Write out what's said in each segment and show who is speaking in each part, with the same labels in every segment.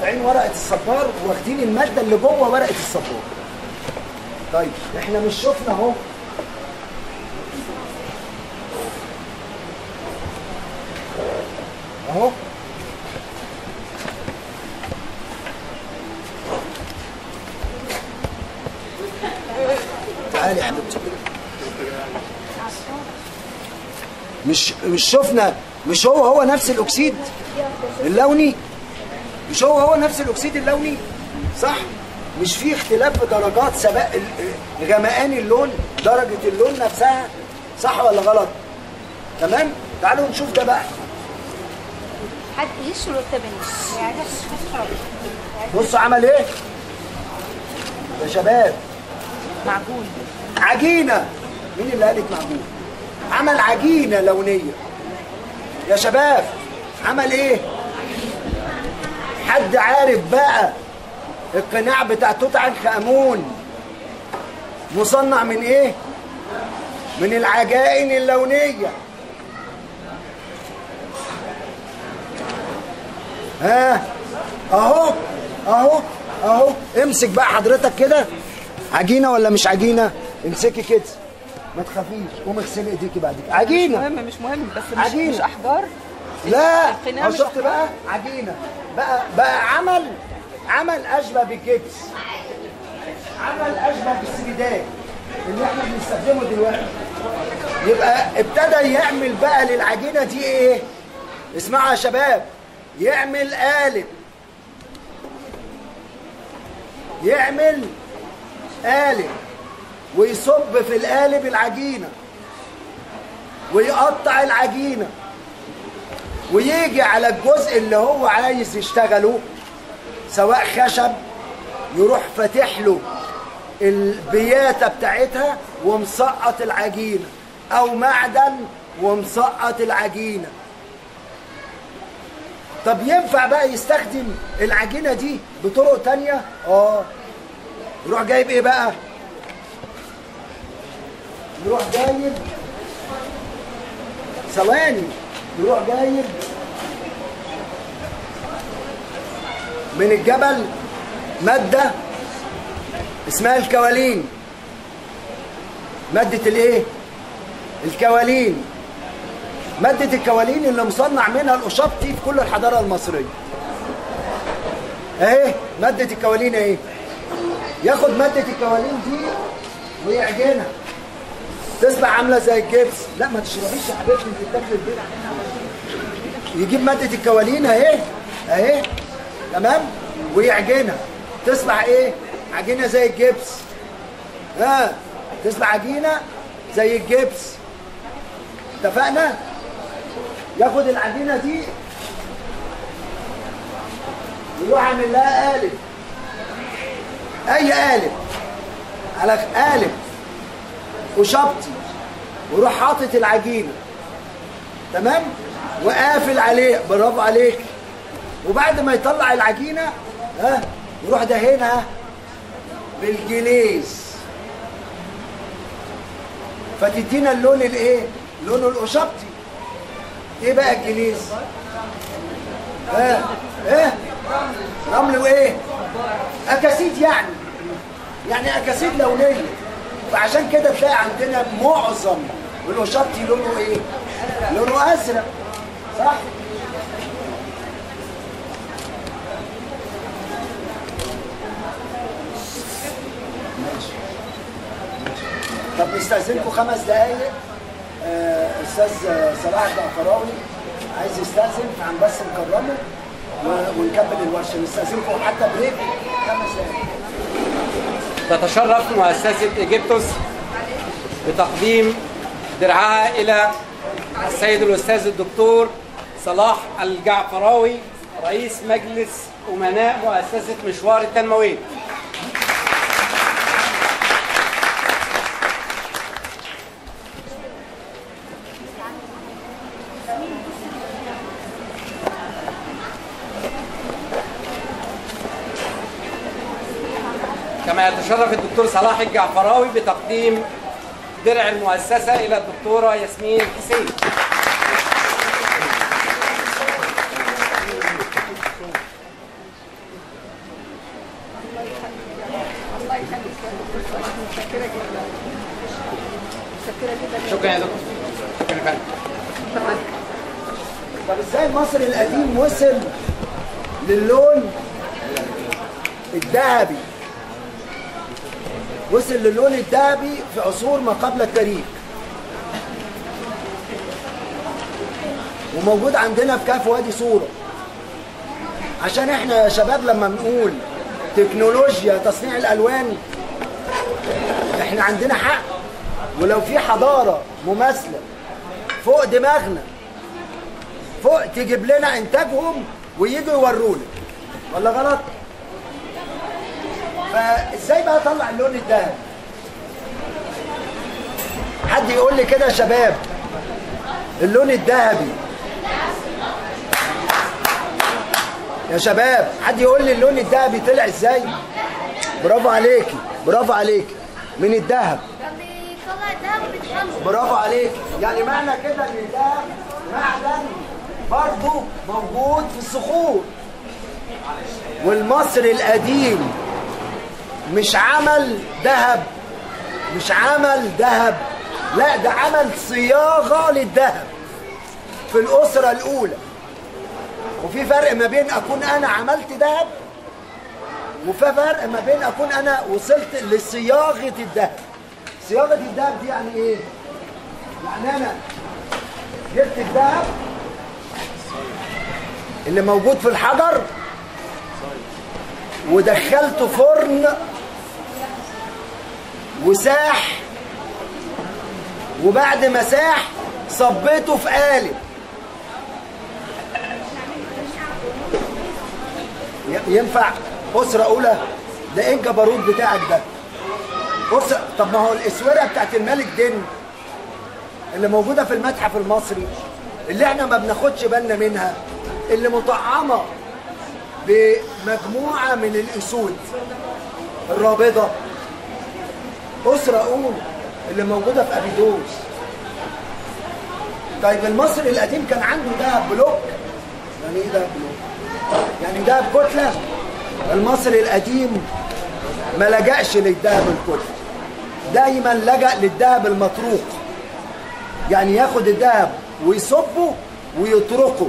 Speaker 1: قاطعين ورقه الصبار واخدين الماده اللي جوه ورقه الصبار. طيب احنا مش شفنا اهو اهو تعالي يا حبيبتي. مش شفنا، مش هو نفس الاكسيد اللوني، مش هو نفس الاكسيد اللوني، صح؟ مش في اختلاف في درجات غمقان اللون، درجه اللون نفسها، صح ولا غلط؟ تمام؟ تعالوا نشوف ده بقى.
Speaker 2: حد يشرب تبني يعني تشرب.
Speaker 1: بصوا عمل ايه يا شباب؟
Speaker 2: معجون،
Speaker 1: عجينه. مين اللي قالت معجون؟ عمل عجينه لونيه يا شباب. عمل ايه؟ حد عارف بقى القناع بتاع توت عنخ امون مصنع من ايه؟ من العجائن اللونيه. ها اهو اهو اهو. امسك بقى حضرتك كده، عجينه ولا مش عجينه؟ امسكي كده ما تخافيش، قومي اغسلي ايديكي بعد كده. عجينه
Speaker 2: مش مهم بس
Speaker 1: عجينة.
Speaker 2: مش احجار.
Speaker 1: لا
Speaker 2: القناع مش
Speaker 1: شفت بقى عجينه بقى عمل اشبه بالجبس، عمل اشبه بالسجدان اللي احنا بنستخدمه دلوقتي. يبقى ابتدى يعمل بقى للعجينه دي ايه؟ اسمعوا يا شباب، يعمل قالب، يعمل قالب ويصب في القالب العجينه ويقطع العجينه ويجي على الجزء اللي هو عايز يشتغله سواء خشب يروح فاتح له البياتة بتاعتها ومسقط العجينة، أو معدن ومسقط العجينة. طب ينفع بقى يستخدم العجينة دي بطرق تانية؟ يروح جايب ايه بقى؟ يروح جايب ثواني، يروح جايب من الجبل مادة اسمها الكوالين. مادة الايه؟ الكوالين. مادة الكوالين اللي مصنع منها القشبطي في كل الحضارة المصرية. اهي مادة الكوالين اهي. ياخد مادة الكوالين دي ويعجنها تصبح عاملة زي الجبس. لا ما تشربيش يا حبيبتي، انت بتاكل البيض. يجيب مادة الكوالين اهي اهي، تمام، ويعجنها تصبح ايه؟ عجينة زي الجبس. تصبح عجينة زي الجبس. اتفقنا؟ ياخد العجينة دي ويروح عامل لها قالب، اي قالب، على قالب وشبطي، ويروح حاطط العجينة، تمام، وقافل عليه. برافو عليك. وبعد ما يطلع العجينة يروح دهنها بالجليز فتدينا اللون الايه؟ لونه القشبطي. ايه بقى الجليز؟ ايه؟ رمل وايه؟ اكاسيد يعني اكاسيد لونيه. فعشان كده تلاقي عندنا معظم القشبطي لونه ايه؟ لونه ازرق، صح؟ طب نستأذنكم 5 دقايق. استاذ صلاح الجعفراوي عايز يستأذن، فهنبس نكرمه ونكمل الورشه. نستأذنكم حتى بريك 5 دقايق.
Speaker 3: تتشرف مؤسسة إيجيبتوس بتقديم درعها إلى السيد الأستاذ الدكتور صلاح الجعفراوي رئيس مجلس أمناء مؤسسة مشوار التنموية. كما يتشرف الدكتور صلاح الجعفراوي بتقديم درع المؤسسة إلى الدكتورة ياسمين حسين.
Speaker 1: ازاي المصري القديم وصل للون الذهبي؟ وصل للون الذهبي في عصور ما قبل التاريخ، وموجود عندنا في كهف وادي صورة. عشان احنا يا شباب لما بنقول تكنولوجيا تصنيع الالوان احنا عندنا حق، ولو في حضارة مماثلة فوق دماغنا فوق تجيب لنا انتاجهم ويجوا يورونا، ولا غلط؟ فازاي بقى اطلع اللون الذهبي؟ حد يقول لي كده يا شباب اللون الذهبي يا شباب، حد يقول لي اللون الذهبي طلع ازاي؟ برافو عليكي، برافو عليكي، من الذهب.
Speaker 2: بيطلع الذهب بالحمض.
Speaker 1: برافو عليكي، يعني معنى كده ان الذهب معدن برضه موجود في الصخور. والمصري القديم مش عمل ذهب، مش عمل ذهب، لا ده عمل صياغة للذهب في الأسرة الأولى. وفي فرق ما بين أكون أنا عملت ذهب، وفي فرق ما بين أكون أنا وصلت لصياغة الذهب. صياغة الذهب دي يعني إيه؟ يعني أنا جبت الذهب اللي موجود في الحجر ودخلته فرن وساح، وبعد ما ساح صبيته في قالب. ينفع أسرة أولى؟ ده إيه الجبروت بتاعك ده؟ أسرة، طب ما هو الأسورة بتاعت الملك دين اللي موجودة في المتحف المصري اللي احنا ما بناخدش بالنا منها، اللي مطعمة بمجموعة من الأسود الرابضة، أسرة أولى اللي موجودة في أبيدوس. طيب المصري القديم كان عنده دهب بلوك. يعني إيه دهب بلوك؟ يعني دهب كتلة. المصري القديم ما لجأش للدهب الكتلة، دايما لجأ للدهب المطروق. يعني ياخد الدهب ويصبه ويطرقه.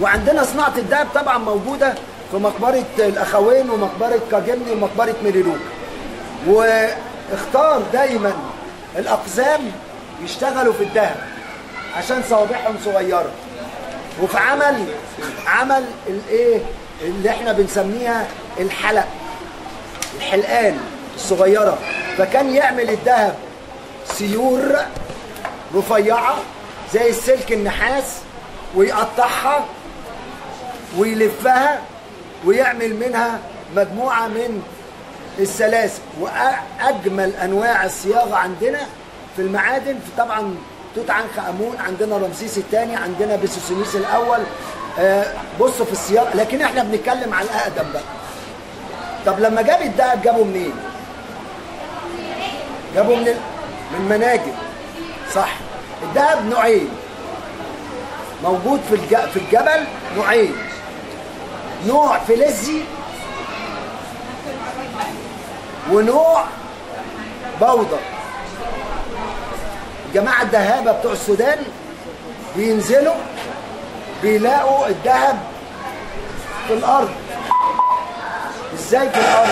Speaker 1: وعندنا صناعة الدهب طبعا موجودة في مقبرة الأخوين ومقبرة كاجمني ومقبرة ميريلوك. واختار دايما الأقزام يشتغلوا في الدهب عشان صوابعهم صغيرة. وفي عمل الايه اللي احنا بنسميها الحلق، الحلقان الصغيرة. فكان يعمل الدهب سيور رفيعة زي السلك النحاس ويقطعها ويلفها ويعمل منها مجموعة من السلاسل. وأجمل أنواع الصياغة عندنا في المعادن، في طبعا توت عنخ آمون، عندنا رمسيس الثاني، عندنا بيسوسينيس الأول. بصوا في الصياغة، لكن احنا بنتكلم على الأقدم بقى. طب لما جاب الدهب جابه منين؟ جابه من مناجم، صح. الدهب نوعين موجود في الجبل، نوعين، نوع فلزي ونوع بودر. الجماعة الدهابة بتوع السودان بينزلوا بيلاقوا الذهب في الأرض. ازاي في الأرض؟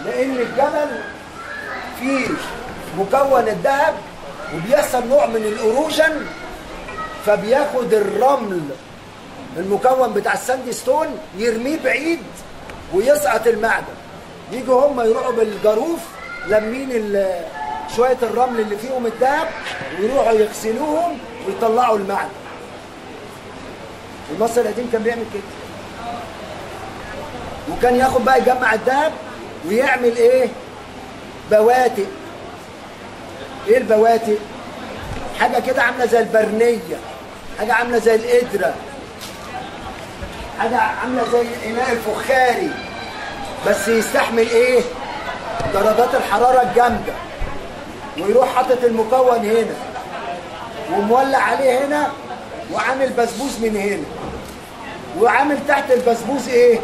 Speaker 1: لأن الجبل فيه مكون الذهب وبيحصل نوع من الأروجن، فبياخد الرمل المكون بتاع الساند ستون يرميه بعيد ويسقط المعدن. يجوا هم يروحوا بالجاروف لمين شوية الرمل اللي فيهم الذهب ويروحوا يغسلوهم ويطلعوا المعدن. المصري القديم كان بيعمل كده. وكان ياخد بقى يجمع الذهب ويعمل ايه؟ بواتق. ايه البواتق؟ حاجة كده عاملة زي البرنية، حاجة عاملة زي القدرة، حاجة عاملة زي الإناء الفخاري، بس يستحمل ايه؟ درجات الحرارة الجامدة. ويروح حاطط المكون هنا ومولع عليه هنا وعامل بسبوس من هنا، وعامل تحت البسبوس ايه؟